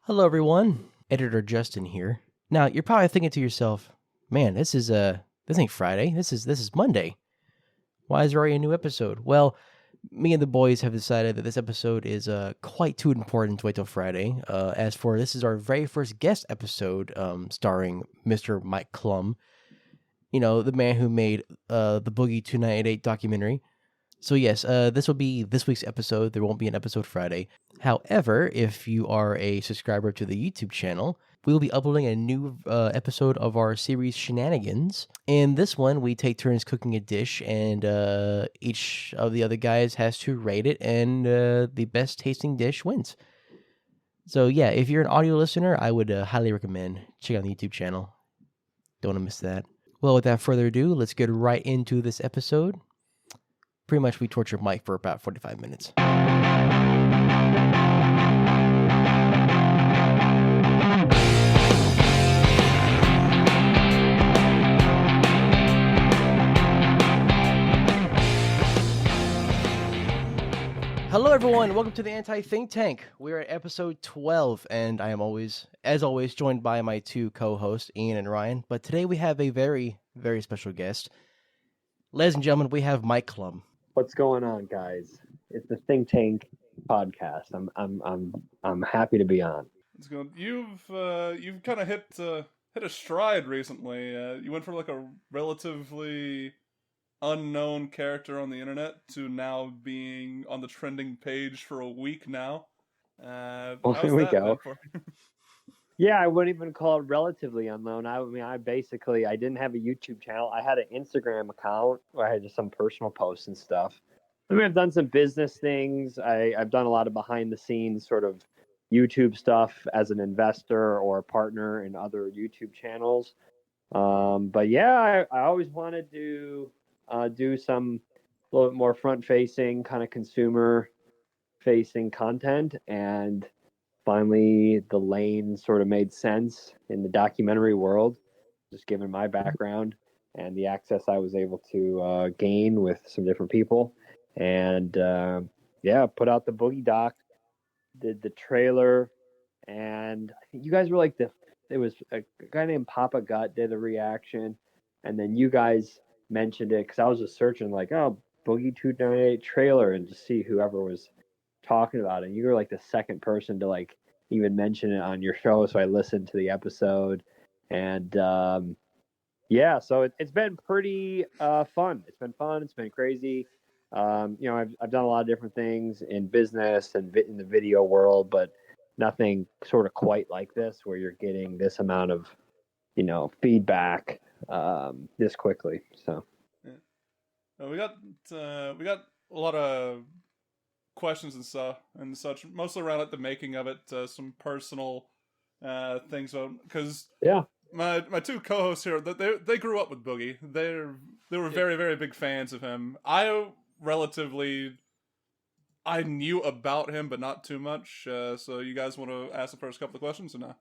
Hello, everyone. Editor Justin here. Now, you're probably thinking to yourself, "Man, this ain't Friday. This is Monday. Why is there already a new episode?" Well, me and the boys have decided that this episode is quite too important to wait till Friday. As for this is our very first guest episode, starring Mr. Mike Clum. You know, the man who made the Boogie2988 documentary. So yes, this will be this week's episode. There won't be an episode Friday. However, if you are a subscriber to the YouTube channel, we will be uploading a new episode of our series Shenanigans. In this one, we take turns cooking a dish, and each of the other guys has to rate it, and the best tasting dish wins. So yeah, if you're an audio listener, I would highly recommend check out the YouTube channel. Don't want to miss that. Well, without further ado, let's get right into this episode. Pretty much we tortured Mike for about 45 minutes. Hello, everyone. Welcome to the Anti-Think Tank. We're at episode 12, and I am as always, joined by my two co-hosts, Ian and Ryan. But today we have a very, very special guest. Ladies and gentlemen, we have Mike Clum. What's going on, guys? It's the Think Tank podcast. I'm happy to be on. It's good. You've kind of hit a stride recently. You went from like a relatively unknown character on the internet to now being on the trending page for a week now. Well, here we go. Yeah, I wouldn't even call it relatively unknown. I mean, I didn't have a YouTube channel. I had an Instagram account where I had just some personal posts and stuff. I mean, I've done some business things. I've done a lot of behind the scenes sort of YouTube stuff as an investor or a partner in other YouTube channels. But yeah, I always wanted to do some a little bit more front-facing, kind of consumer-facing content, and finally the lane sort of made sense in the documentary world, just given my background and the access I was able to gain with some different people. And put out the Boogie doc, did the trailer, and I think you guys were like it was a guy named Papa Gut did a reaction, and then you guys mentioned it because I was just searching like, oh, Boogie2988 trailer, and just see whoever was talking about it. And you were like the second person to like even mention it on your show, so I listened to the episode, and so it's been pretty fun. It's been fun. It's been crazy. I've done a lot of different things in business and in the video world, but nothing sort of quite like this, where you're getting this amount of feedback this quickly. So we got a lot of questions and such, mostly around like the making of it, some personal things, because my two co-hosts here, they grew up with Boogie. They were very, very big fans of him. I knew about him, but not too much. So you guys want to ask the first couple of questions or not?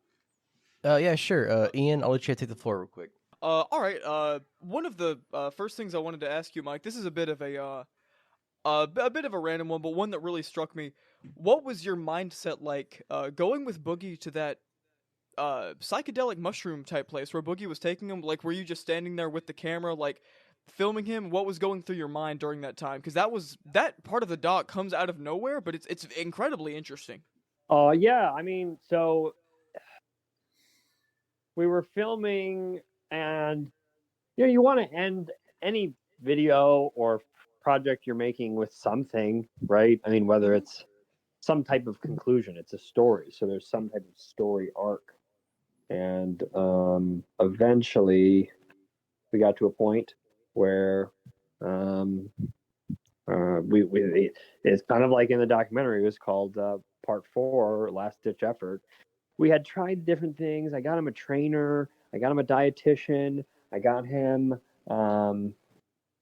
Yeah, sure. Ian, I'll let you take the floor real quick. All right. One of the first things I wanted to ask you, Mike, this is a bit of a bit of a random one, but one that really struck me. What was your mindset like going with Boogie to that psychedelic mushroom type place where Boogie was taking him? Like, were you just standing there with the camera, like filming him? What was going through your mind during that time? Because that part of the doc comes out of nowhere, but it's incredibly interesting. Yeah. I mean, so we were filming, and you want to end any video or project you're making with something, right? I mean, whether it's some type of conclusion, it's a story, so there's some type of story arc. And eventually we got to a point where it's kind of like in the documentary. It was called Part 4, Last Ditch Effort. We had tried different things. I got him a trainer, I got him a dietitian, I got him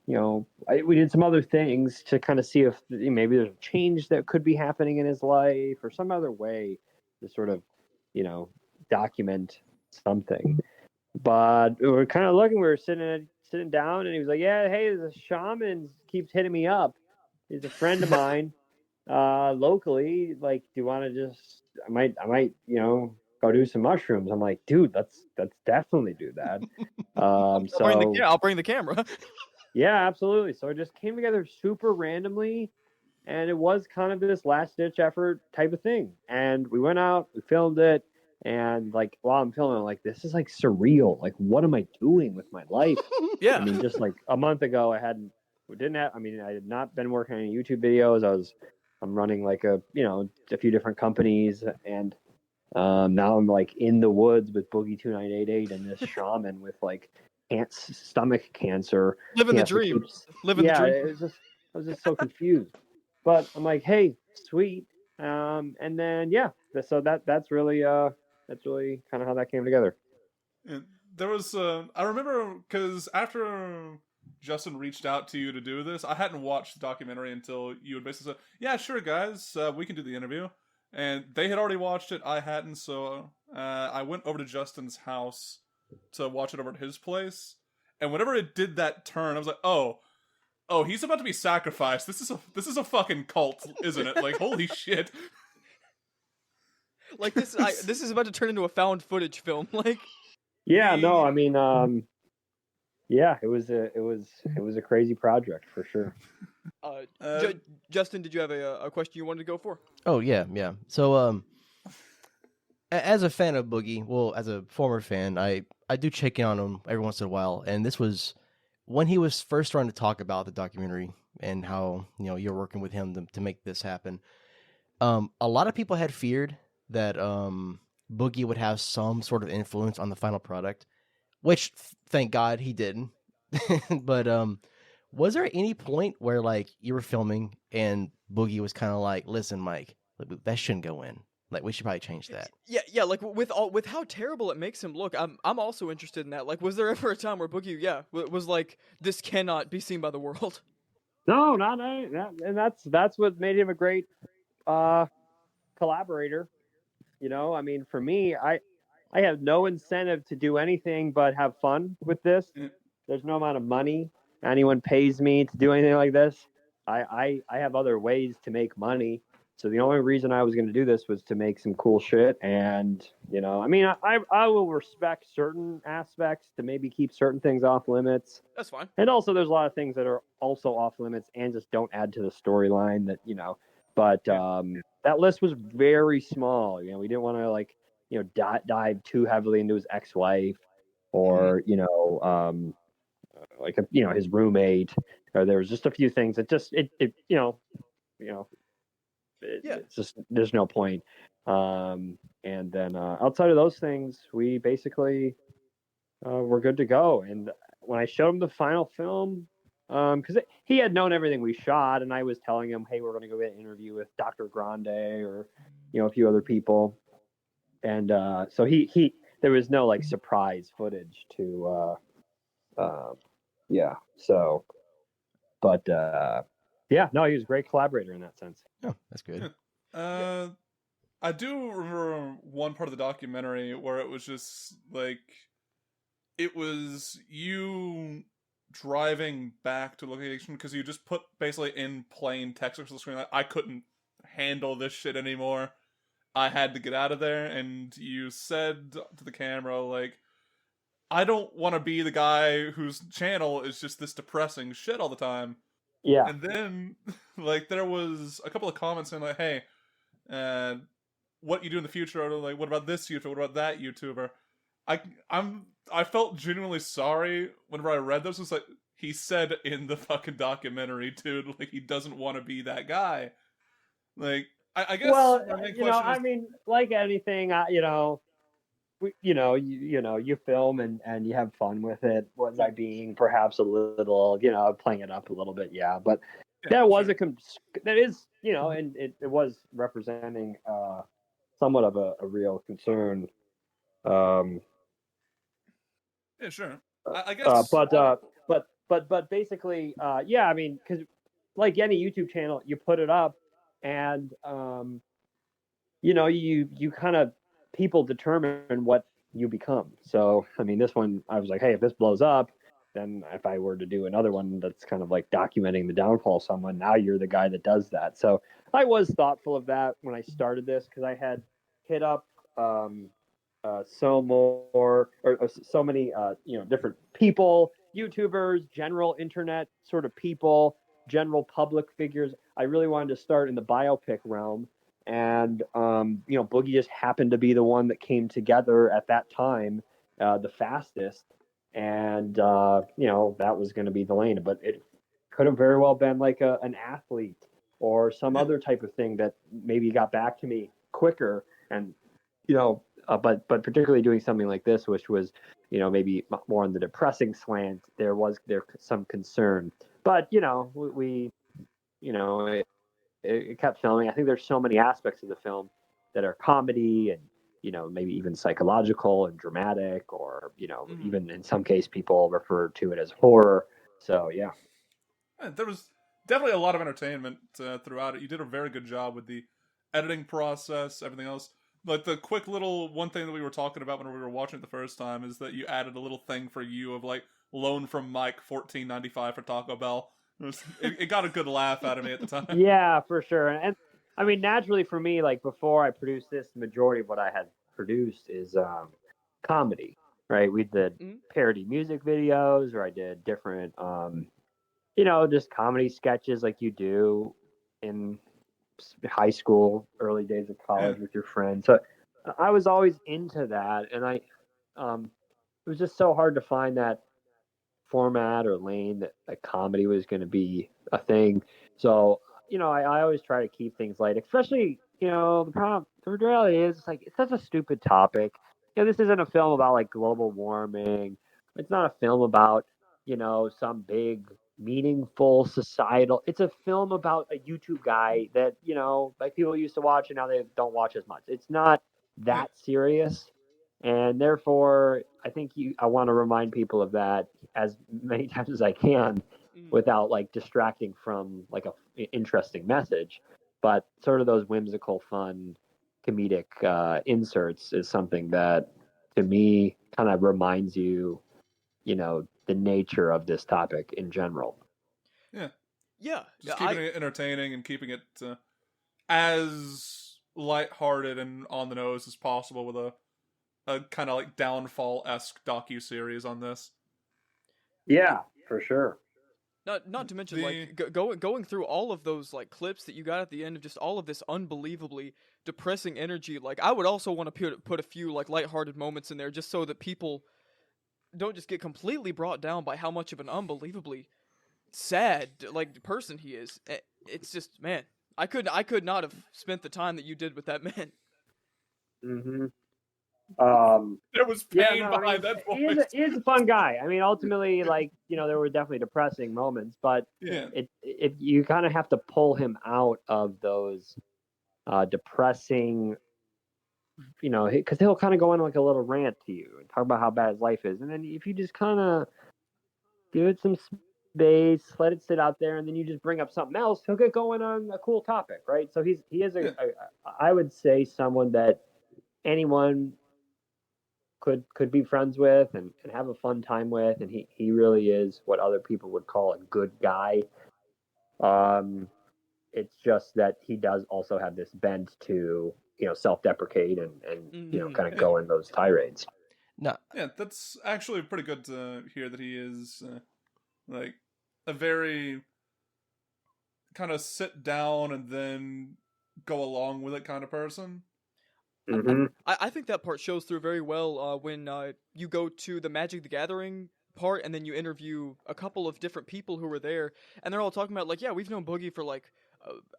we did some other things to kind of see if maybe there's a change that could be happening in his life or some other way to sort of, document something. But we were kind of looking, we were sitting down, and he was like, yeah, hey, the shaman keeps hitting me up. He's a friend of mine locally. Like, do you want to just I might, go do some mushrooms. I'm like, dude, let's definitely do that. I'll bring the camera. Yeah, absolutely. So it just came together super randomly, and it was kind of this last ditch effort type of thing. And we went out, we filmed it, and like while I'm filming, I'm like, this is like surreal. Like, what am I doing with my life? Yeah. I mean, just like a month ago, I had not been working on any YouTube videos. I'm running like a few different companies, and now I'm like in the woods with Boogie2988 and this shaman with like stomach cancer. Living the dream. Living the dream. I was just so confused. But I'm like, hey, sweet. And then so that's really kind of how that came together. And there was I remember because after Justin reached out to you to do this, I hadn't watched the documentary until you had basically said, "Yeah, sure, guys, we can do the interview." And they had already watched it, I hadn't, so I went over to Justin's house to watch it over at his place. And whenever it did that turn, I was like, "Oh, he's about to be sacrificed. This is a fucking cult, isn't it? Like, holy shit!" Like this is about to turn into a found footage film. Like, yeah, no, I mean, yeah, it was a crazy project for sure. Justin, did you have a question you wanted to go for? Oh yeah. So as a fan of Boogie, well, as a former fan, I do check in on him every once in a while, and this was when he was first starting to talk about the documentary and how you're working with him to make this happen. A lot of people had feared that Boogie would have some sort of influence on the final product, which thank God he didn't. But was there any point where like you were filming and Boogie was kind of like, "Listen, Mike, that shouldn't go in. Like we should probably change that." Yeah. Like with how terrible it makes him look, I'm also interested in that. Like, was there ever a time where Boogie, was like, this cannot be seen by the world? No, not that, and that's what made him a great collaborator. I mean, for me, I have no incentive to do anything but have fun with this. There's no amount of money anyone pays me to do anything like this. I have other ways to make money. So the only reason I was going to do this was to make some cool shit. And, I mean, I will respect certain aspects to maybe keep certain things off limits. That's fine. And also there's a lot of things that are also off limits and just don't add to the storyline that, but that list was very small. We didn't want to dive too heavily into his ex-wife or, his roommate, or there was just a few things that just, it's just, there's no point. And then outside of those things, we basically were good to go. And when I showed him the final film, because he had known everything we shot, and I was telling him, hey, we're going to go get an interview with Dr. Grande or, a few other people. And so he there was no like surprise footage to, so, but he was a great collaborator in that sense. Oh, that's good. I do remember one part of the documentary where it was just like, it was you driving back to the location because you just put basically in plain text on the screen like, I couldn't handle this shit anymore. I had to get out of there, and you said to the camera like, I don't want to be the guy whose channel is just this depressing shit all the time. Yeah. And then like there was a couple of comments saying like, hey, what you do in the future, or like, what about this YouTuber, what about that YouTuber? I felt genuinely sorry whenever I read this. It's like, he said in the fucking documentary, dude, like he doesn't want to be that guy. Like, I guess. Well, I mean, like anything, you film and you have fun with it. Was I being perhaps a little, playing it up a little bit? Yeah, but that was that is, and it was representing somewhat of a real concern. Yeah, sure. I guess. But basically, I mean, because like any YouTube channel, you put it up, and you kind of, people determine what you become. So I mean, this one, I was like, hey, if this blows up, then if I were to do another one that's kind of like documenting the downfall of someone, now you're the guy that does that. So I was thoughtful of that when I started this, because I had hit up so more or so many different people, YouTubers, general internet sort of people, general public figures. I really wanted to start in the biopic realm, and Boogie just happened to be the one that came together at that time the fastest, and that was going to be the lane. But it could have very well been like an athlete or some other type of thing that maybe got back to me quicker, and but particularly doing something like this, which was maybe more on the depressing slant, there some concern. But it kept filming. I think there's so many aspects of the film that are comedy and maybe even psychological and dramatic, or even in some case people refer to it as horror. So yeah. There was definitely a lot of entertainment throughout it. You did a very good job with the editing process, everything else. Like the quick little one thing that we were talking about when we were watching it the first time is that you added a little thing for you of like loan from Mike $14.95 for Taco Bell. It got a good laugh out of me at the time. Yeah, for sure. And I mean, naturally for me, like before I produced this, the majority of what I had produced is comedy, right? We did parody music videos, or I did different, just comedy sketches like you do in high school, early days of college with your friends. So I was always into that, and it was just so hard to find that format or lane that comedy was going to be a thing. So I always try to keep things light, especially the reality is it's such a stupid topic. This isn't a film about like global warming. It's not a film about some big meaningful societal. It's a film about a YouTube guy that like people used to watch and now they don't watch as much. It's not that serious, and therefore I think I want to remind people of that as many times as I can without like distracting from like a interesting message. But sort of those whimsical, fun, comedic inserts is something that to me kind of reminds you the nature of this topic in general. Yeah. Just keeping it entertaining and keeping it as lighthearted and on the nose as possible with a kind of like Downfall-esque docu-series on this. Yeah, for sure. Not to mention like going through all of those like clips that you got at the end of just all of this unbelievably depressing energy. Like I would also want to put a few like lighthearted moments in there just so that people don't just get completely brought down by how much of an unbelievably sad like person he is. It's just, man, I could not have spent the time that you did with that man. Mm-hmm. There was pain behind that voice. He is a fun guy. I mean, ultimately, like there were definitely depressing moments, but it you kind of have to pull him out of those depressing, because he'll kind of go on like a little rant to you and talk about how bad his life is, and then if you just kind of give it some space, let it sit out there, and then you just bring up something else, he'll get going on a cool topic, right? So he is I would say someone that anyone could be friends with and have a fun time with, and he really is what other people would call a good guy. It's just that he does also have this bent to self-deprecate and kind of go in those tirades. No, yeah, that's actually pretty good to hear that he is like a very kind of sit down and then go along with it kind of person. Mm-hmm. I think that part shows through very well when you go to the Magic the Gathering part and then you interview a couple of different people who were there, and they're all talking about like, yeah, we've known Boogie for like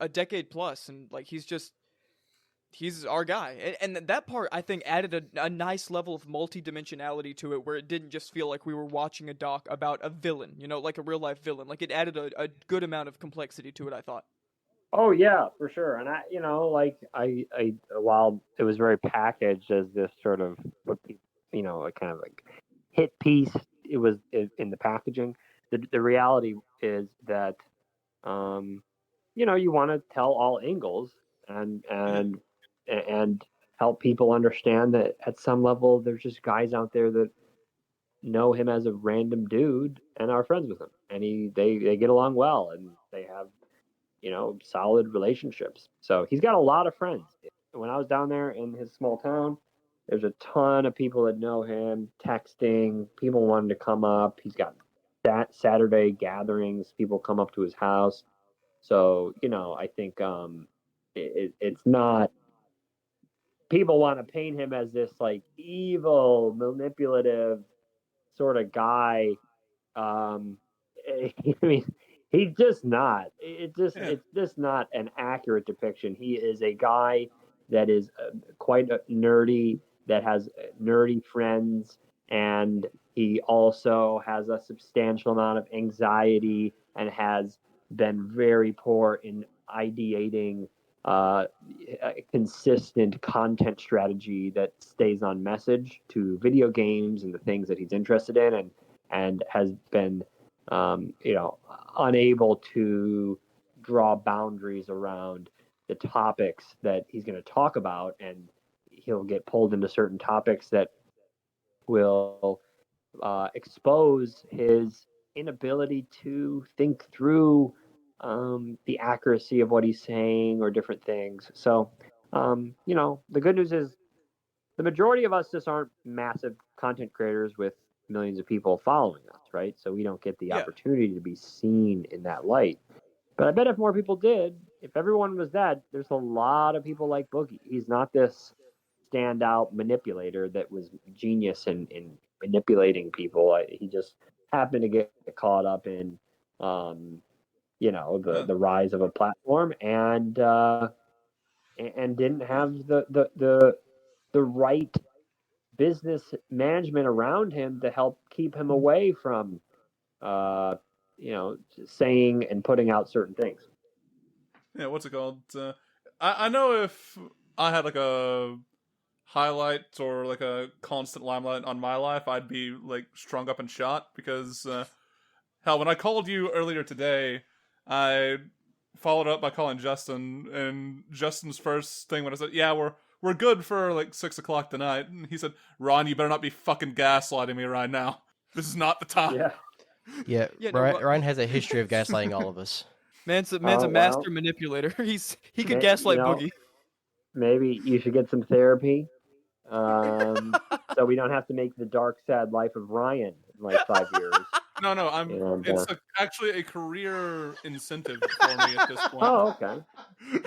a decade plus, and like he's our guy. And that part I think added a nice level of multi-dimensionality to it, where it didn't just feel like we were watching a doc about a villain, like a real life villain. Like it added a good amount of complexity to it, I thought. Oh yeah, for sure. And I while it was very packaged as this sort of a kind of like hit piece, it was in the packaging. The reality is that you want to tell all angles and help people understand that at some level there's just guys out there that know him as a random dude and are friends with him, and they get along well and they have solid relationships. So he's got a lot of friends. when I was down there in his small town, there's a ton of people that know him, texting, people wanting to come up. He's got that Saturday gatherings, people come up to his house. So, I think it's not, people want to paint him as this like evil, manipulative sort of guy. I mean, he's just not. It's just not an accurate depiction. He is a guy that is quite nerdy, that has nerdy friends, and he also has a substantial amount of anxiety and has been very poor in ideating a consistent content strategy that stays on message to video games and the things that he's interested in, and has been unable to draw boundaries around the topics that he's going to talk about, and he'll get pulled into certain topics that will expose his inability to think through the accuracy of what he's saying or different things. So, the good news is the majority of us just aren't massive content creators with millions of people following us, right? So we don't get the opportunity to be seen in that light. But I bet if more people did, if everyone was that, there's a lot of people like Boogie. He's not this standout manipulator that was genius in manipulating people. He just happened to get caught up in, the rise of a platform and didn't have the right business management around him to help keep him away from, saying and putting out certain things. Yeah, what's it called? I know if I had like a highlight or like a constant limelight on my life, I'd be like strung up and shot because, hell, when I called you earlier today, I followed up by calling Justin, and Justin's first thing when I said, "Yeah, we're good for like 6 o'clock tonight," and he said, "Ron, you better not be fucking gaslighting me right now. This is not the time." Yeah. Ryan has a history of gaslighting all of us. Man's a master manipulator. He could gaslight Boogie. Maybe you should get some therapy, so we don't have to make the dark, sad life of Ryan in like 5 years. No, it's actually a career incentive for me at this point. Oh, okay.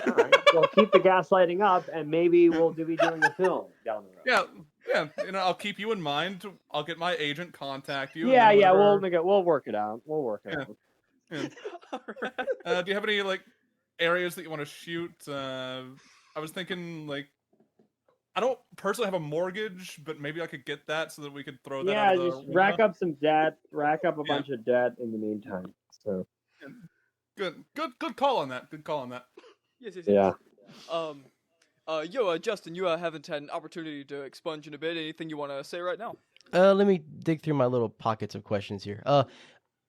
All right. Well, keep the gaslighting up, and maybe we'll be doing a film down the road. Yeah. I'll keep you in mind. I'll get my agent contact you. Yeah. We'll work it out. Yeah. All right. Do you have any like areas that you want to shoot? I was thinking like, I don't personally have a mortgage, but maybe I could get that so that we could throw that out of the just rack up some debt, rack up a bunch of debt in the meantime. So good call on that. Yes. Yeah. Justin, you haven't had an opportunity to expunge in a bit. Anything you want to say right now? Let me dig through my little pockets of questions here.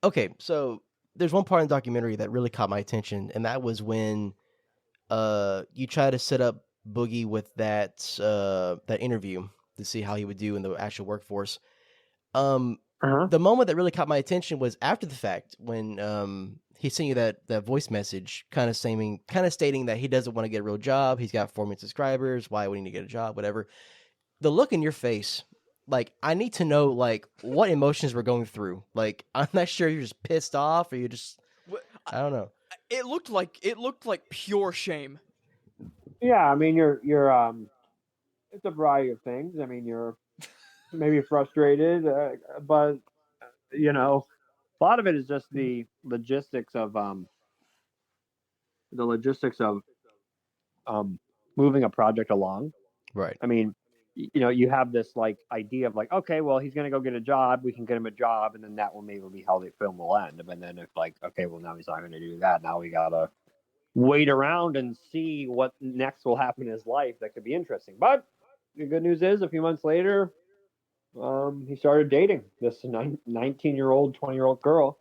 Okay, so there's one part in the documentary that really caught my attention, and that was when you try to set up Boogie with that interview to see how he would do in the actual workforce. The moment that really caught my attention was after the fact when he sent you that voice message, kind of stating that he doesn't want to get a real job. He's got 4 million subscribers. Why would he need to get a job? Whatever. The look in your face, like, I need to know like what emotions we're going through. Like, I'm not sure you're just pissed off or you're just, I don't know. It looked like pure shame. Yeah, I mean, you're it's a variety of things. I mean, you're maybe frustrated, but a lot of it is just the logistics of moving a project along. Right. I mean, you have this like idea of like, okay, well, he's gonna go get a job. We can get him a job, and then that will maybe be how the film will end. And then if like, okay, well, now he's not gonna do that. Now we gotta wait around and see what next will happen in his life. That could be interesting. But the good news is, a few months later, he started dating this 19-year-old, 20-year-old girl,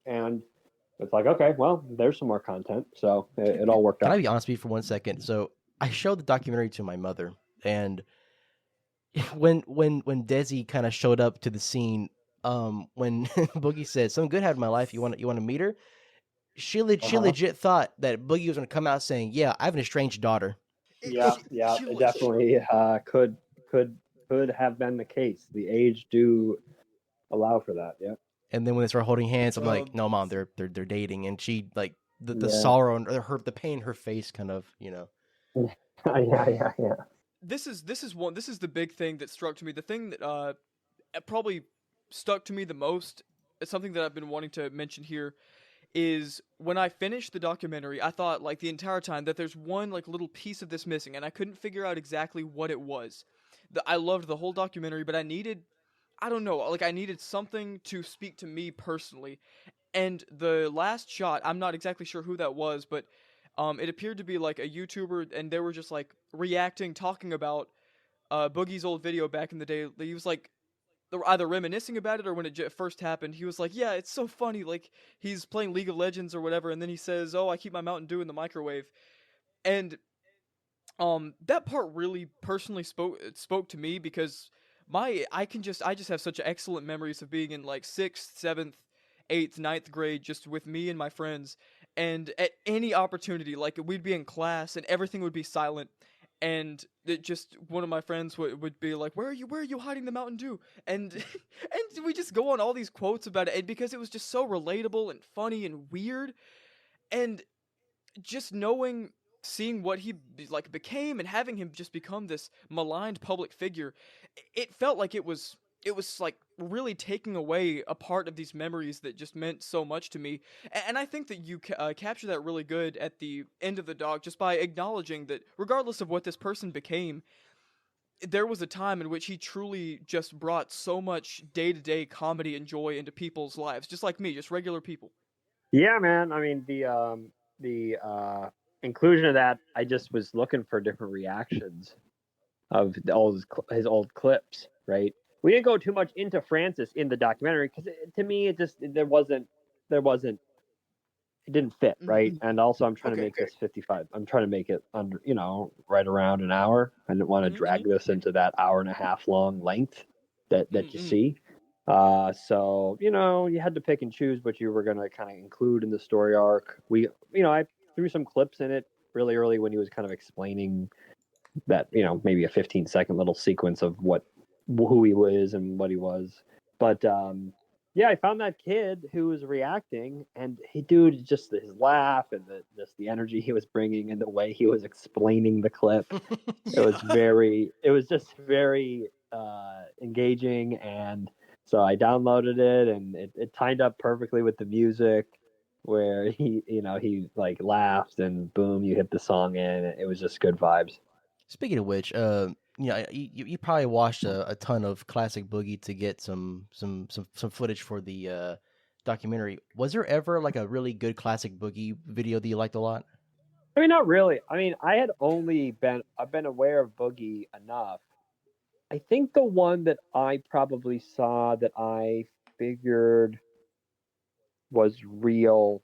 and it's like, okay, well, there's some more content. So it all worked out. Can I be honest with you for 1 second? So I showed the documentary to my mother, and when Desi kind of showed up to the scene, when Boogie said, "Something good happened in my life. You want to meet her?" She legit thought that Boogie was going to come out saying, "Yeah, I have an estranged daughter." Yeah, it definitely could have been the case. The age do allow for that. Yeah. And then when they start holding hands, I'm Well, like, no, mom, they're dating, and she like the Yeah. sorrow and the pain in her face, kind of, Yeah. This is the big thing that struck to me. The thing that probably stuck to me the most, it's something that I've been wanting to mention here, is when I finished the documentary, I thought like the entire time that there's one like little piece of this missing, and I couldn't figure out exactly what it was. I loved the whole documentary, but I don't know, like I needed something to speak to me personally. And the last shot, I'm not exactly sure who that was, but it appeared to be like a YouTuber, and they were just like reacting, talking about Boogie's old video back in the day. He was like either reminiscing about it or when it first happened, he was like, "Yeah, it's so funny." Like he's playing League of Legends or whatever, and then he says, "Oh, I keep my Mountain Dew in the microwave," and that part really personally spoke to me because I just have such excellent memories of being in like 6th, 7th, 8th, ninth grade just with me and my friends, and at any opportunity, like we'd be in class and everything would be silent, and it just one of my friends would be like, where are you hiding the Mountain Dew?" And and we just go on all these quotes about it, and because it was just so relatable and funny and weird, and just seeing what he like became and having him just become this maligned public figure, it felt like it was like really taking away a part of these memories that just meant so much to me. And I think that you capture that really good at the end of the doc, just by acknowledging that regardless of what this person became, there was a time in which he truly just brought so much day-to-day comedy and joy into people's lives, just like me, just regular people. Yeah, man. I mean, the inclusion of that, I just was looking for different reactions of all his old clips, right? We didn't go too much into Francis in the documentary because to me it just there wasn't it didn't fit, right? And also I'm trying to make this 55. I'm trying to make it under, right around an hour. I didn't want to drag this into that hour and a half long length that you see. So, you had to pick and choose what you were going to kind of include in the story arc. I threw some clips in it really early when he was kind of explaining that, maybe a 15-second little sequence of who he was and what he was. But yeah, I found that kid who was reacting, and just his laugh and just the energy he was bringing and the way he was explaining the clip. Yeah. It was just very engaging, and so I downloaded it, and it timed up perfectly with the music, where he like laughed, and boom, you hit the song in. It was just good vibes. Speaking of which, you probably watched a ton of classic Boogie to get some footage for the documentary. Was there ever like a really good classic Boogie video that you liked a lot? I mean, not really. I mean, I've been aware of Boogie enough. I think the one that I probably saw that I figured was real.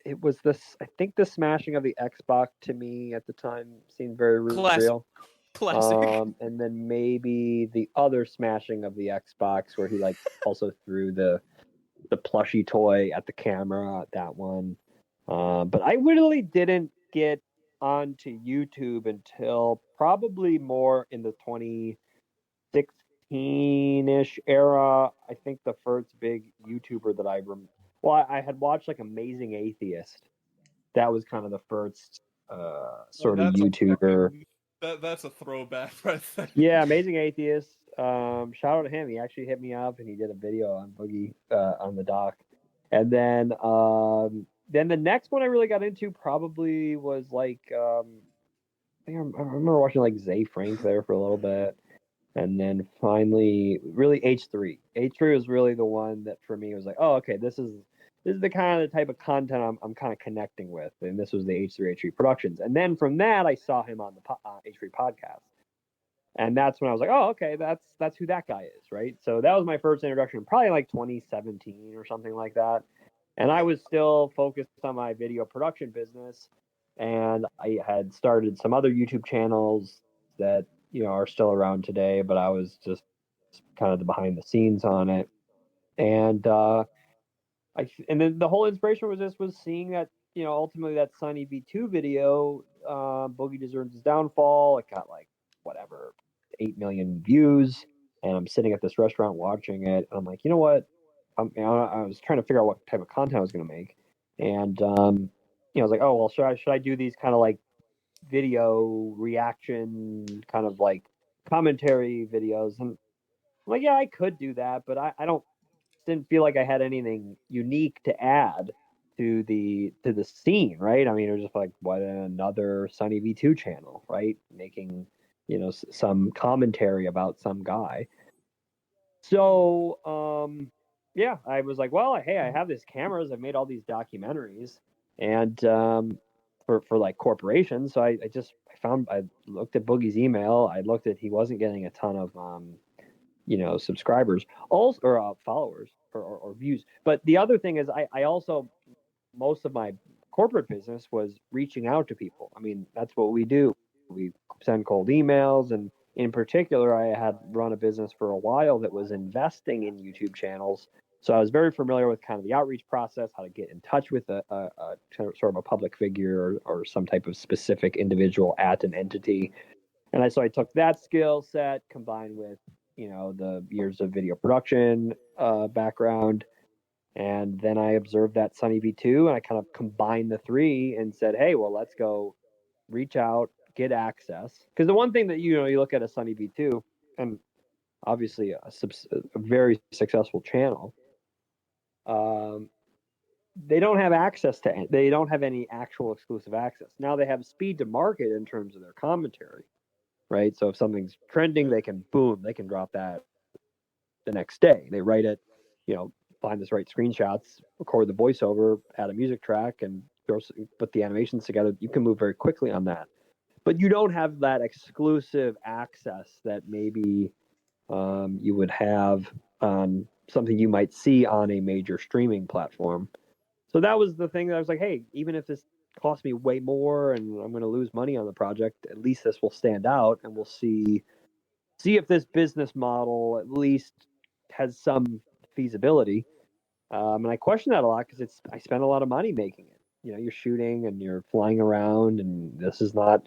It was this. I think the smashing of the Xbox to me at the time seemed very real. Classic. And then maybe the other smashing of the Xbox where he like also threw the plushie toy at the camera. That one. But I really didn't get onto YouTube until probably more in the 2016-ish era. I think the first big YouTuber that I had watched like Amazing Atheist. That was kind of the first sort of YouTuber. That's a throwback right there. Yeah, Amazing Atheist. Shout out to him. He actually hit me up and he did a video on Boogie on the doc. And then the next one I really got into probably was like I remember watching like Zay Frank there for a little bit. And then finally really H3. H3 was really the one that for me was like, oh, okay, this is the kind of the type of content I'm kind of connecting with. And this was the H3 Productions. And then from that I saw him on the H3 podcast. And that's when I was like, oh, okay, that's who that guy is, right? So that was my first introduction, probably like 2017 or something like that. And I was still focused on my video production business, and I had started some other YouTube channels that are still around today, but I was just kind of the behind the scenes on it. And and then the whole inspiration was seeing that ultimately that Sunny V2 video, Boogie Deserves His Downfall, it got like whatever 8 million views, and I'm sitting at this restaurant watching it, and I'm like, you know what? I was trying to figure out what type of content I was going to make, and I was like, oh well, should I do these kind of like video reaction, kind of like commentary videos? And I'm like, yeah, I could do that, but I didn't feel like I had anything unique to add to the scene, right? I mean, it was just like, what, another Sunny V2 channel, right? Making some commentary about some guy. So yeah, I was like, well, hey, I have these cameras, I've made all these documentaries, and for like corporations. So I looked at Boogie's email. I looked at, he wasn't getting a ton of subscribers, also, or followers, or views. But the other thing is, I also, most of my corporate business was reaching out to people. I mean, that's what we do. We send cold emails, and in particular, I had run a business for a while that was investing in YouTube channels. So I was very familiar with kind of the outreach process, how to get in touch with a sort of a public figure, or some type of specific individual at an entity. And so I took that skill set combined with, the years of video production background. And then I observed that Sunny V2, and I kind of combined the three and said, hey, well, let's go reach out, get access. Because the one thing that, you look at a Sunny V2, and obviously a very successful channel, they don't have they don't have any actual exclusive access. Now they have speed to market in terms of their commentary, right? So if something's trending, they can drop that the next day. They write it, find the right screenshots, record the voiceover, add a music track, and put the animations together. You can move very quickly on that. But you don't have that exclusive access that maybe you would have on something you might see on a major streaming platform. So that was the thing that I was like, hey, even if this costs me way more and I'm going to lose money on the project, at least this will stand out, and we'll see if this business model at least has some feasibility. And I question that a lot, because I spent a lot of money making it. You're shooting and you're flying around, and this is not,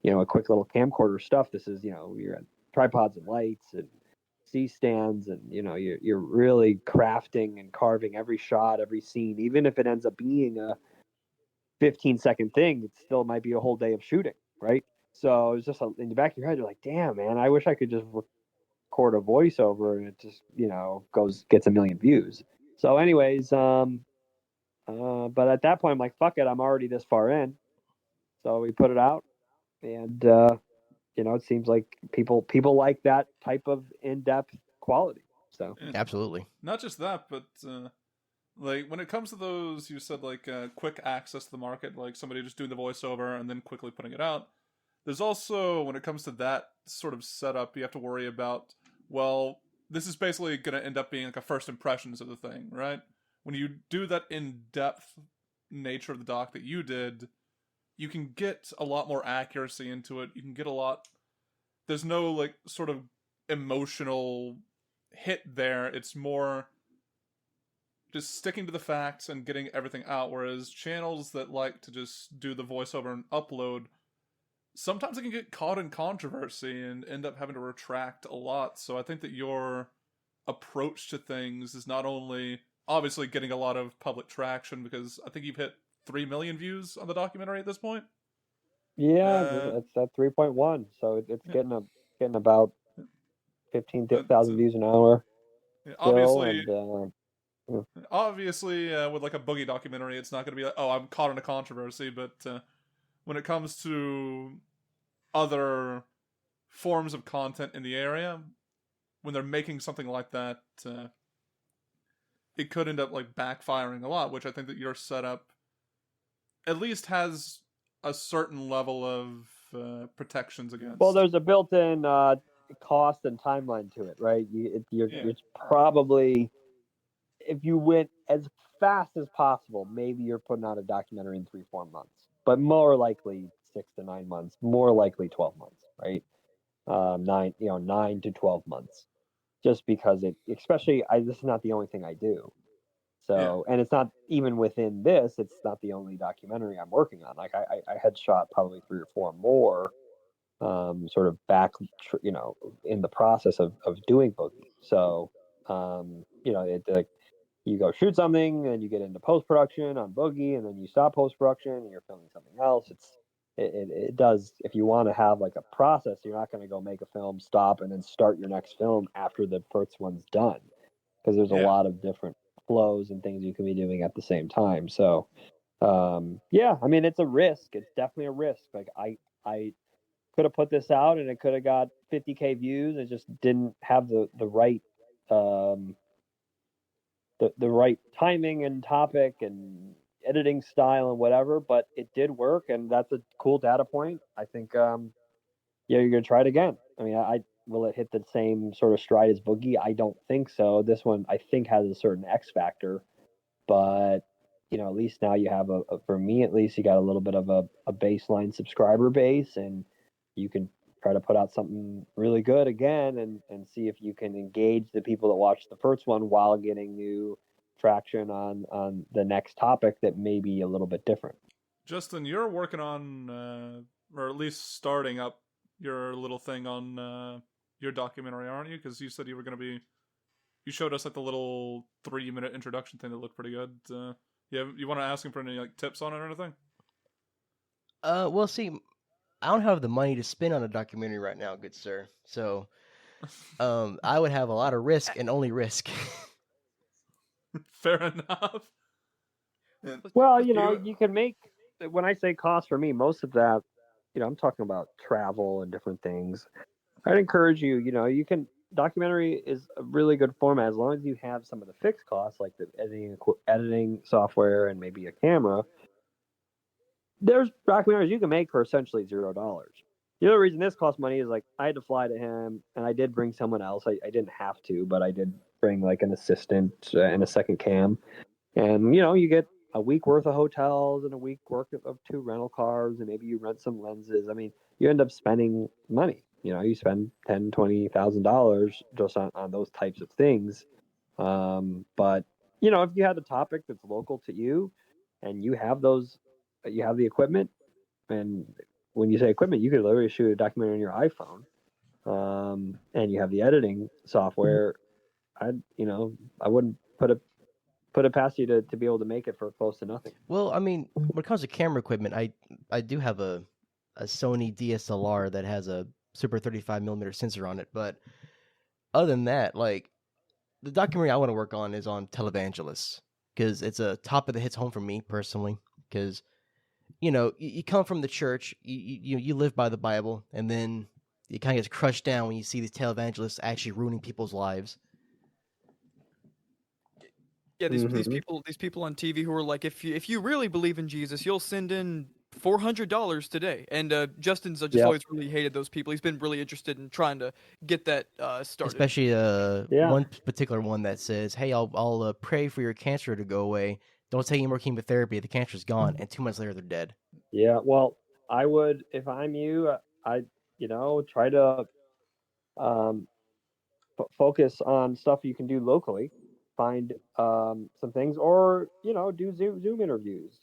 a quick little camcorder stuff. This is, you're at tripods and lights and C stands, and you're really crafting and carving every shot, every scene. Even if it ends up being a 15-second thing, it still might be a whole day of shooting, right? So it's just in the back of your head, you're like, damn, man, I wish I could just record a voiceover and it just, gets a million views. So anyways, but at that point, I'm like, fuck it, I'm already this far in. So we put it out, and it seems like people like that type of in-depth quality. So absolutely. Not just that, but like when it comes to those, you said like quick access to the market, like somebody just doing the voiceover and then quickly putting it out. There's also, when it comes to that sort of setup, you have to worry about, well, this is basically going to end up being like a first impressions of the thing, right? When you do that in-depth nature of the doc that you did, you can get a lot more accuracy into it. You can get a lot... There's no, like, sort of emotional hit there. It's more just sticking to the facts and getting everything out, whereas channels that like to just do the voiceover and upload, sometimes they can get caught in controversy and end up having to retract a lot. So I think that your approach to things is not only obviously getting a lot of public traction, because I think you've hit 3 million views on the documentary at this point. Yeah, it's at 3.1, so it's getting about 15,000 views an hour. Obviously, and, obviously, with like a Boogie documentary, it's not going to be like, oh, I'm caught in a controversy. But when it comes to other forms of content in the area, when they're making something like that, it could end up like backfiring a lot, which I think that your setup at least has a certain level of protections against. Well, there's a built-in cost and timeline to it, right? It's probably, if you went as fast as possible, maybe you're putting out a documentary in 3-4 months, but more likely 6 to 9 months, more likely 12 months, right? 9 to 12 months, just because this is not the only thing I do. So, and it's not even within this, it's not the only documentary I'm working on. Like I had shot probably 3 or 4 more, sort of back, in the process of doing Boogie. So, like you go shoot something and you get into post-production on Boogie and then you stop post-production and you're filming something else. It does, if you want to have like a process, you're not going to go make a film, stop, and then start your next film after the first one's done, because there's a lot of different flows and things you can be doing at the same time. So, I mean, it's a risk. It's definitely a risk. Like I could have put this out and it could have got 50K views. It just didn't have the right, the right timing and topic and editing style and whatever, but it did work, and that's a cool data point. I think you're gonna try it again. I mean, I will it hit the same sort of stride as Boogie? I don't think so. This one I think has a certain X factor, but at least now you have for me at least, you got a little bit of a baseline subscriber base, and you can try to put out something really good again and see if you can engage the people that watched the first one while getting new traction on the next topic that may be a little bit different. Justin, you're working on, or at least starting up your little thing on your documentary, aren't you? Because you said you were going to be... You showed us like the little 3-minute introduction thing that looked pretty good. You want to ask him for any like tips on it or anything? Well, see, I don't have the money to spend on a documentary right now, good sir. So, I would have a lot of risk and only risk. Fair enough. Well, you can make, when I say cost for me, most of that, I'm talking about travel and different things. I'd encourage you, you can, documentary is a really good format as long as you have some of the fixed costs, like the editing software and maybe a camera. There's documentaries you can make for essentially $0. The other reason this costs money is like I had to fly to him, and I did bring someone else. I didn't have to, but I did bring like an assistant and a second cam. And you get a week worth of hotels and a week worth of 2 rental cars, and maybe you rent some lenses. I mean, you end up spending money. You spend $10,000-$20,000 just on those types of things. But if you had a topic that's local to you, and you have the equipment, and when you say equipment, you could literally shoot a documentary on your iPhone, and you have the editing software. I wouldn't put it past you to be able to make it for close to nothing. Well, I mean, when it comes to camera equipment, I do have a Sony DSLR that has a super 35mm sensor on it, but other than that, like, the documentary I want to work on is on televangelists, because it's a topic that hits home for me personally, because you come from the church, you live by the Bible, and then it kind of gets crushed down when you see these televangelists actually ruining people's lives. Yeah, these people on TV who are like, if you really believe in Jesus, you'll send in $400 today. And Justin's just always really hated those people. He's been really interested in trying to get that started. Especially one particular one that says, "Hey, I'll pray for your cancer to go away. Don't take any more chemotherapy. The cancer's gone." And 2 months later, they're dead. Yeah, well, I would, if I'm you, I try to focus on stuff you can do locally. Find some things, or do Zoom interviews.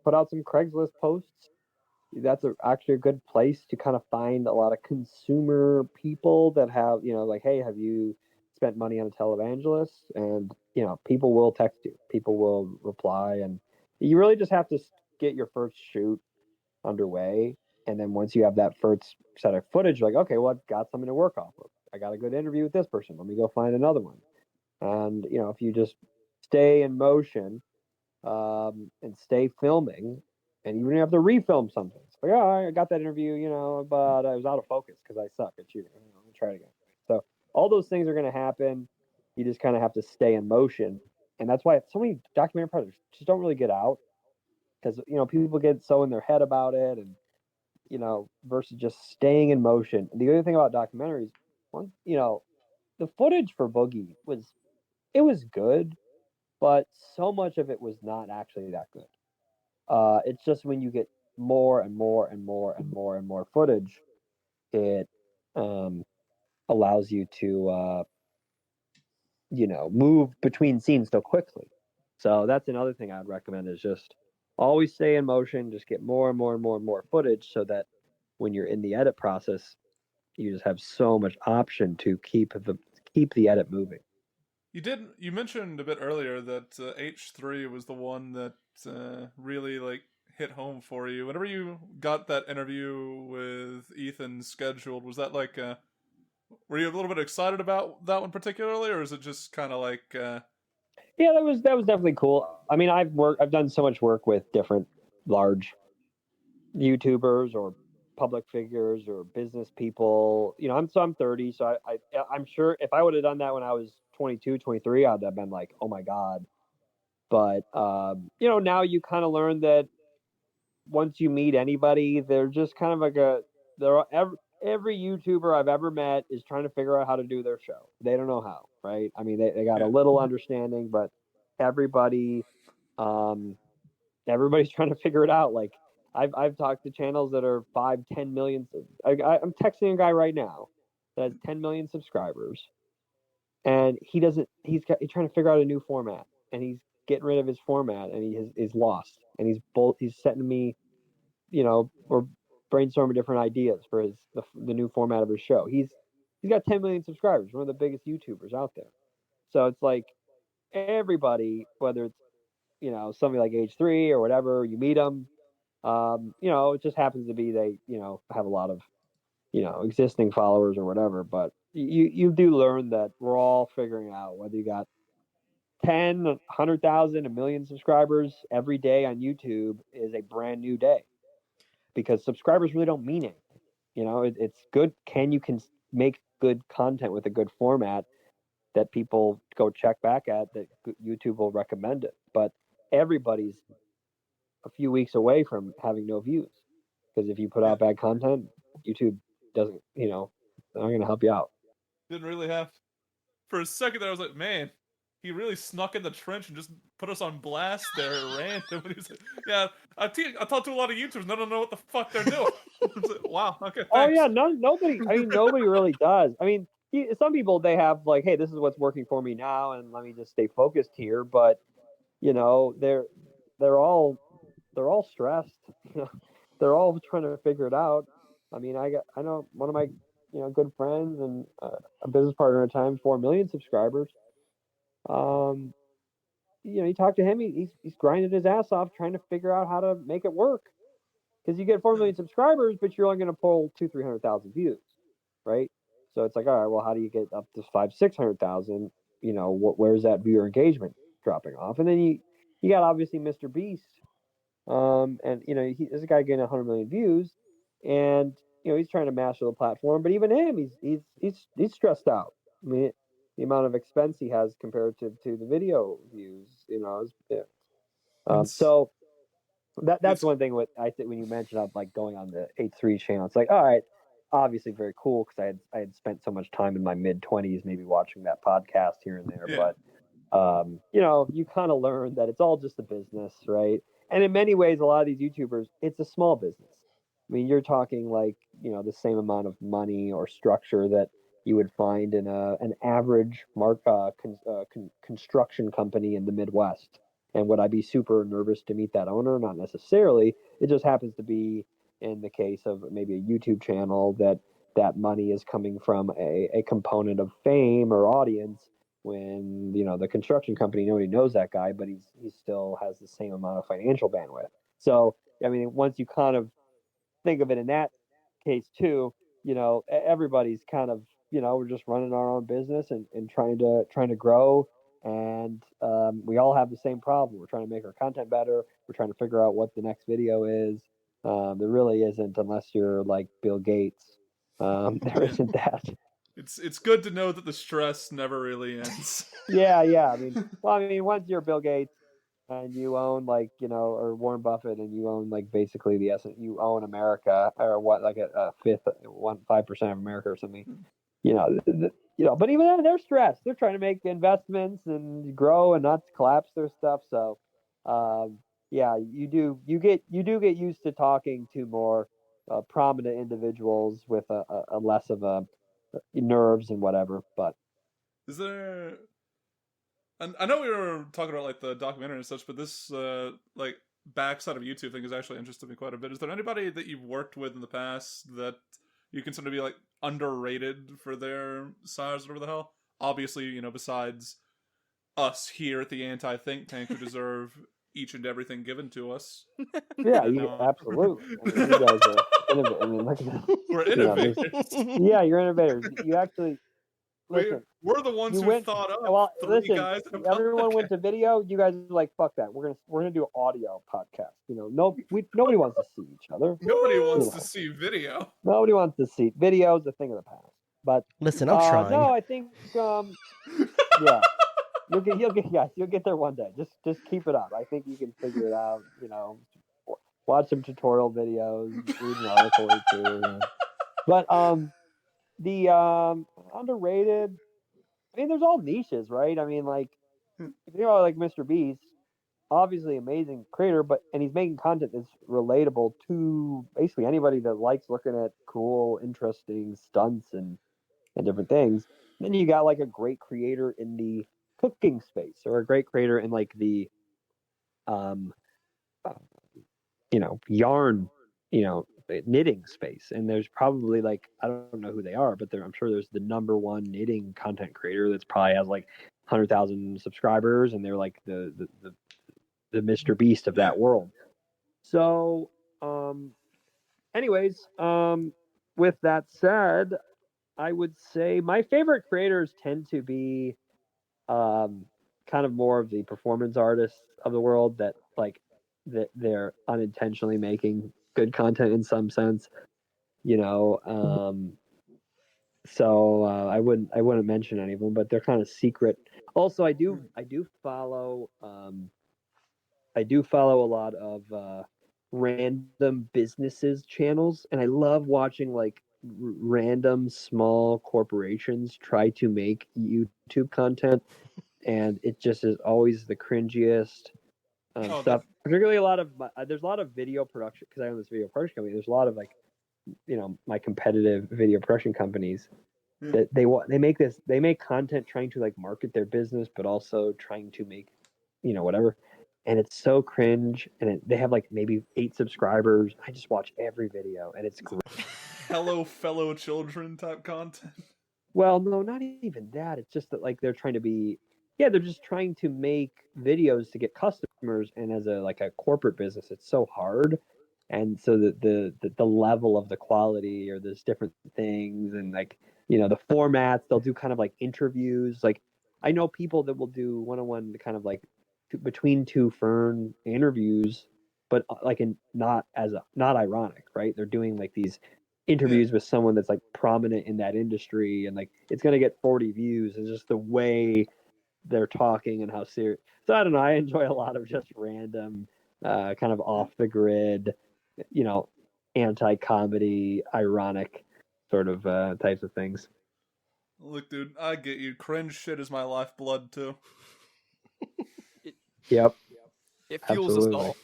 Put out some Craigslist posts. That's actually a good place to kind of find a lot of consumer people that have like, hey, have you spent money on a televangelist? And people will text you, people will reply, and you really just have to get your first shoot underway. And then once you have that first set of footage, like, okay, well, I've got something to work off of. I got a good interview with this person. Let me go find another one. And if you just stay in motion, and stay filming, and even if you have to refilm something, it's like, oh, I got that interview, but I was out of focus because I suck at shooting. Let me try it again. So all those things are going to happen. You just kind of have to stay in motion, and that's why so many documentary projects just don't really get out, because people get so in their head about it, and versus just staying in motion. And the other thing about documentaries, the footage for Boogie was good, but so much of it was not actually that good. It's just when you get more and more and more and more and more footage, it allows you to move between scenes so quickly. So that's another thing I'd recommend is just always stay in motion, just get more and more and more and more footage so that when you're in the edit process, you just have so much option to keep the edit moving. You mentioned a bit earlier that H3 was the one that really like hit home for you. Whenever you got that interview with Ethan scheduled, was that like were you a little bit excited about that one particularly, or is it just kind of like Yeah, that was definitely cool. I mean, I've done so much work with different large YouTubers or public figures or business people. You know, I'm 30, so I'm sure if I would have done that when I was 22, 23, I'd have been like, oh my god. But you know, now you kind of learn that once you meet anybody, they're just kind of like every YouTuber I've ever met is trying to figure out how to do their show. They don't know how, right? I mean, they got a little understanding, but everybody, everybody's trying to figure it out. Like I've talked to channels that are 5, 10 million. I'm texting a guy right now that has 10 million subscribers, and he doesn't. He's trying to figure out a new format, and he's getting rid of his format, and he is lost, and he's sending me, you know, or brainstorming different ideas for the new format of his show. He's got 10 million subscribers, one of the biggest YouTubers out there. So it's like everybody, whether it's, you know, somebody like H3 or whatever, you meet them. You know, it just happens to be they, you know, have a lot of, you know, existing followers or whatever. But you do learn that we're all figuring out whether you got 10, 100,000, a million subscribers every day on YouTube is a brand new day, because subscribers really don't mean anything. You know, it's good. You can make good content with a good format that people go check back at, that YouTube will recommend it. But everybody's a few weeks away from having no views, because if you put out bad content, YouTube doesn't, you know, they're not going to help you out. Didn't really have. For a second there, I was like, man, he really snuck in the trench and just put us on blast there at random. He was like, yeah, I talked to a lot of YouTubers. None of them know what the fuck they're doing. Like, wow. Okay. Thanks. Oh yeah, nobody. I mean, nobody really does. I mean, some people, they have like, hey, this is what's working for me now, and let me just stay focused here. But you know, they're all stressed. They're all trying to figure it out. I mean, I know one of my, you know, good friends and a business partner at the time, 4 million subscribers. You know, you talk to him, he's grinding his ass off trying to figure out how to make it work. Because you get 4 million subscribers, but you're only going to pull 200,000-300,000 views, right? So it's like, all right, well, how do you get up to 500,000-600,000? You know, where's that viewer engagement dropping off? And then you got obviously Mr. Beast, and you know, this guy getting 100 million views, and you know, he's trying to master the platform, but even him, he's stressed out. I mean, the amount of expense he has compared to the video views, you know, so that's one thing. What I think when you mentioned of like going on the H3 channel, it's like, all right, obviously very cool, because I had spent so much time in my mid-20s maybe watching that podcast here and there, but you know, you kind of learn that it's all just a business, right? And in many ways, a lot of these YouTubers, it's a small business. I mean, you're talking like, you know, the same amount of money or structure that you would find in an average construction company in the Midwest. And would I be super nervous to meet that owner? Not necessarily. It just happens to be in the case of maybe a YouTube channel that money is coming from a component of fame or audience, when, you know, the construction company, nobody knows that guy, but he still has the same amount of financial bandwidth. So, I mean, once you kind of think of it in that case too, you know, everybody's kind of, you know, we're just running our own business and trying to grow. And we all have the same problem. We're trying to make our content better. We're trying to figure out what the next video is. There really isn't, unless you're like Bill Gates. There isn't that. It's good to know that the stress never really ends. Yeah. I mean, once you're Bill Gates and you own, like, you know, or Warren Buffett, and you own like basically you own America, or what, like a fifth, 5% of America or something. You know, you know, but even then, they're stressed. They're trying to make investments and grow and not collapse their stuff. So, yeah, you do get used to talking to more prominent individuals with a less of a nerves and whatever. But is there And I know we were talking about like the documentary and such, but this like backside of YouTube thing has actually interested me quite a bit. Is there anybody that you've worked with in the past that you consider to be like underrated for their size, whatever the hell? Obviously, you know, besides us here at the Anti Think Tank, who deserve each and everything given to us. Yeah, absolutely. I mean, you guys are innovators. I mean, look at this. We're innovators. Yeah, you're innovators. You actually listen. We're the ones who thought up well, three listen, guys. Everyone went to video. You guys are like, fuck that. We're gonna do audio podcast. You know, nobody wants to see each other. Nobody wants to see video. Nobody wants to see video. Is a thing of the past. But listen, I'm trying. No, I think yeah. You'll get there one day. Just keep it up. I think you can figure it out. You know, watch some tutorial videos, read an article or two. You know. But the underrated. I mean, there's all niches, right? I mean, like like Mr. Beast, obviously amazing creator, and he's making content that's relatable to basically anybody that likes looking at cool, interesting stunts and different things. Then you got like a great creator in the cooking space, or a great creator in like the yarn, knitting space. And there's probably like, I don't know who they are, but I'm sure there's the number one knitting content creator that's probably has like 100,000 subscribers, and they're like the Mr. Beast of that world. So anyways, with that said, I would say my favorite creators tend to be kind of more of the performance artists of the world that like that they're unintentionally making good content in some sense, so I wouldn't mention any of them, but they're kind of secret. Also, I do follow a lot of random businesses channels, and I love watching like random small corporations try to make YouTube content, and it just is always the cringiest stuff. Particularly there's a lot of video production, because I own this video production company. There's a lot of like, my competitive video production companies that they make content trying to like market their business, but also trying to make, whatever. And it's so cringe, and they have like maybe 8 subscribers. I just watch every video, and it's great. Hello, fellow children type content. Well, no, not even that. It's just that like they're trying to be, they're just trying to make videos to get customers, and as a corporate business, it's so hard. And so the level of the quality, or there's different things, and like, the formats, they'll do kind of like interviews. Like, I know people that will do one-on-one kind of like between two fern interviews, but like not ironic, right? They're doing like these interviews with someone that's like prominent in that industry, and like it's gonna get 40 views. It's just the way they're talking and how serious. So I don't know. I enjoy a lot of just random, kind of off the grid, anti-comedy, ironic sort of types of things. Look, dude, I get you. Cringe shit is my lifeblood too. Yep. It fuels us all.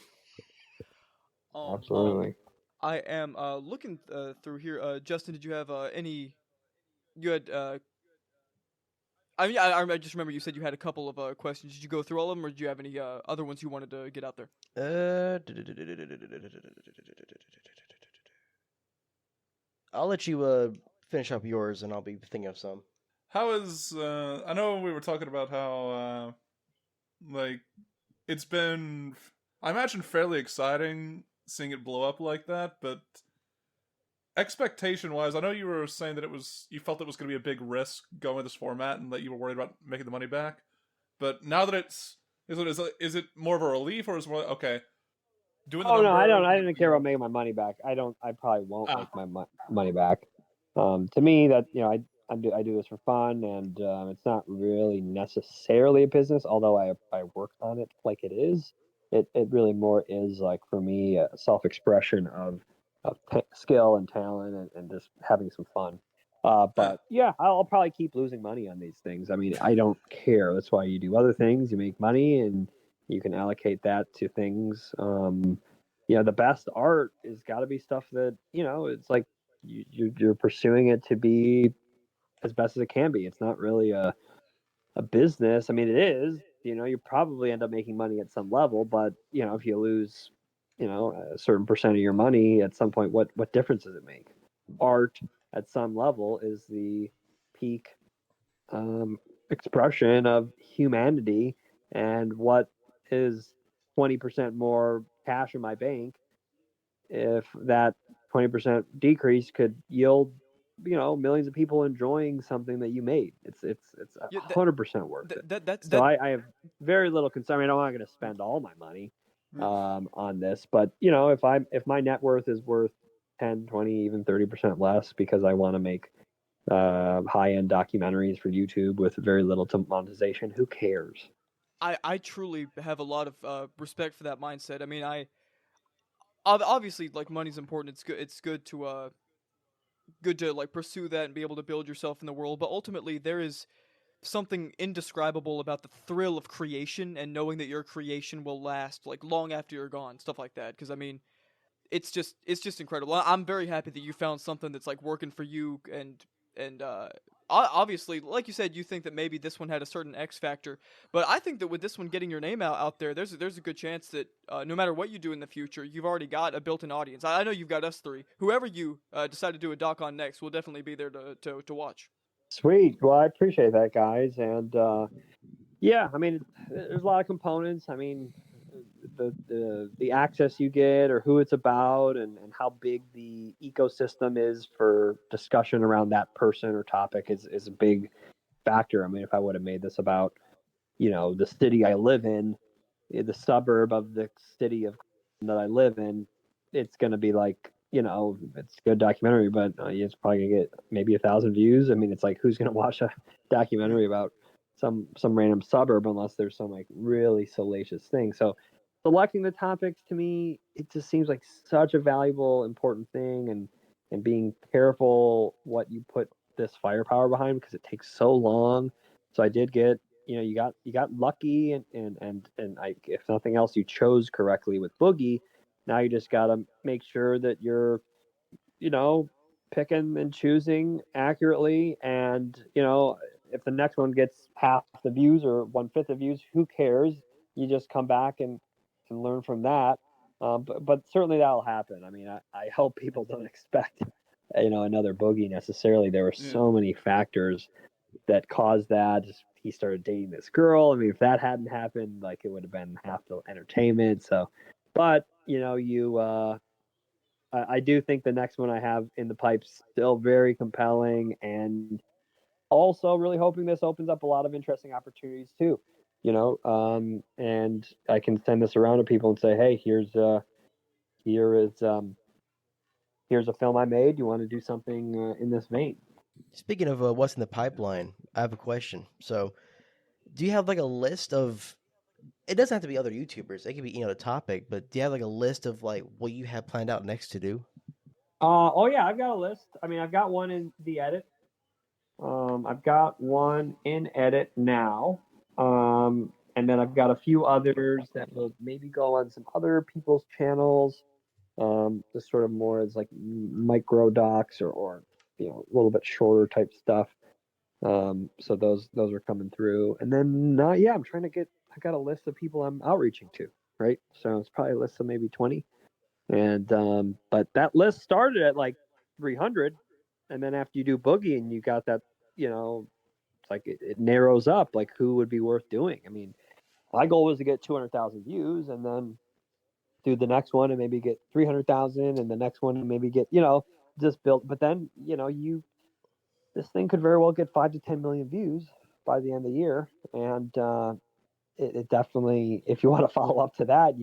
Absolutely. I am looking through here. Justin, did you have any? You had. I just remember you said you had a couple of questions. Did you go through all of them, or did you have any other ones you wanted to get out there? I'll let you finish up yours, and I'll be thinking of some. How is I know we were talking about how like it's been, I imagine, fairly exciting seeing it blow up like that, but expectation wise, I know you were saying that you felt it was going to be a big risk going with this format, and that you were worried about making the money back. But now that is it more of a relief, or is it more okay? Doing the no, I didn't care about making my money back. I probably won't make my money back. To me, that I do this for fun, and it's not really necessarily a business, although I work on it like it is. It really more is like, for me, a self-expression of skill and talent, and just having some fun. But yeah, I'll probably keep losing money on these things. I mean, I don't care. That's why you do other things. You make money, and you can allocate that to things. The best art is got to be stuff that, it's like you're pursuing it to be as best as it can be. It's not really a business. I mean, it is. You probably end up making money at some level, but if you lose, a certain percent of your money at some point, what difference does it make? Art at some level is the peak expression of humanity, and what is 20% more cash in my bank, if that 20% decrease could yield millions of people enjoying something that you made. It's Yeah, 100% worth it. So I have very little concern. I mean, I'm not going to spend all my money on this, but if my net worth is worth 10, 20, even 30% less because I want to make high-end documentaries for YouTube with very little to monetization, who cares? I truly have a lot of respect for that mindset. I mean, obviously, like, money's important. It's good to like pursue that and be able to build yourself in the world. But ultimately, there is something indescribable about the thrill of creation and knowing that your creation will last like long after you're gone, stuff like that. Because I mean, it's just incredible. I'm very happy that you found something that's like working for you, and obviously, like you said, you think that maybe this one had a certain X factor, but I think that with this one getting your name out there, there's a good chance that no matter what you do in the future, you've already got a built-in audience. I know you've got us three. Whoever you decide to do a doc on next, will definitely be there to watch. Sweet. Well, I appreciate that, guys. And yeah, I mean, there's a lot of components. I mean, the access you get, or who it's about, and how big the ecosystem is for discussion around that person or topic is a big factor. I mean, if I would have made this about the city I live in, the suburb of the city of that I live in, it's going to be like, it's a good documentary, but it's probably gonna get maybe 1,000 views. I mean, it's like, who's going to watch a documentary about some random suburb unless there's some like really salacious thing? So selecting the topics, to me, it just seems like such a valuable, important thing, and being careful what you put this firepower behind, because it takes so long. So I did get, you got lucky, and if nothing else, you chose correctly with Boogie. Now you just got to make sure that you're, you know, picking and choosing accurately. And, if the next one gets half the views or 1/5 the views, who cares? You just come back and learn from that. But certainly that'll happen. I mean, I hope people don't expect, another Boogie necessarily. There were so many factors that caused that. He started dating this girl. I mean, if that hadn't happened, like, it would have been half the entertainment. So, but I do think the next one I have in the pipe's still very compelling, and also really hoping this opens up a lot of interesting opportunities too. And I can send this around to people and say, hey, here's here's a film I made. You want to do something in this vein? Speaking of what's in the pipeline, I have a question. So, do you have like a list of? It doesn't have to be other YouTubers. It could be the topic, but do you have like a list of like what you have planned out next to do? Oh yeah, I've got a list. I mean, I've got one in the edit. I've got one in edit now. And then I've got a few others that will maybe go on some other people's channels. Just sort of more as like micro docs, or a little bit shorter type stuff. So those are coming through. And then yeah, I got a list of people I'm outreaching to, right? So it's probably a list of maybe 20. And but that list started at like 300, and then after you do Boogie and you got that, it's like it narrows up like who would be worth doing. I mean, my goal was to get 200,000 views, and then do the next one and maybe get 300,000, and the next one and maybe get, just build. But then, this thing could very well get 5 to 10 million views by the end of the year. And it definitely, if you want to follow up to that,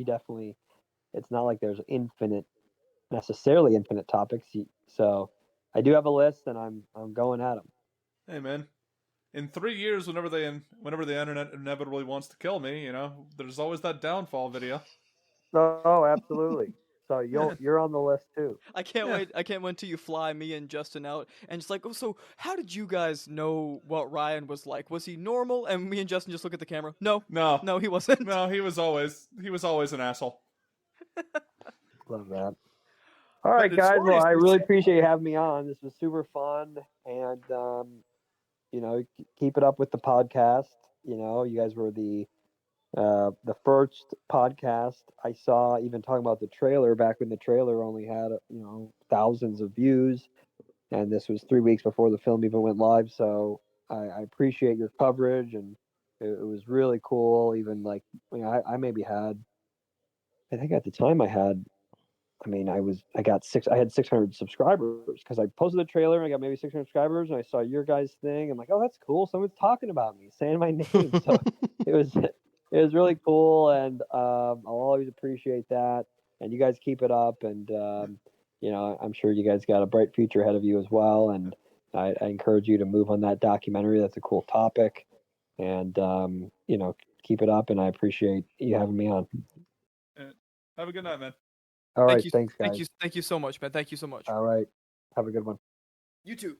it's not like there's necessarily infinite topics. So I do have a list, and I'm going at them. Hey man, in 3 years, whenever the internet inevitably wants to kill me, there's always that downfall video. Oh, absolutely. So you're on the list too. I can't wait. I can't wait until you fly me and Justin out, and it's like, oh, so how did you guys know what Ryan was like? Was he normal? And me and Justin just look at the camera. No, he wasn't. No, he was always an asshole. Love that. All right, guys. Well, I really appreciate you having me on. This was super fun, and keep it up with the podcast. You guys were the first podcast I saw even talking about the trailer back when the trailer only had thousands of views, and this was 3 weeks before the film even went live. So I appreciate your coverage, and it was really cool. Even like I maybe had, I think at the time I had, I had 600 subscribers because I posted the trailer and I got maybe 600 subscribers, and I saw your guys' thing. I'm like, oh, that's cool. Someone's talking about me, saying my name. So it was really cool, and I'll always appreciate that. And you guys keep it up, and I'm sure you guys got a bright future ahead of you as well. And I encourage you to move on that documentary. That's a cool topic, and keep it up. And I appreciate you having me on. Have a good night, man. All right, thanks, guys. Thank you so much, man. Thank you so much. All right, have a good one. You too.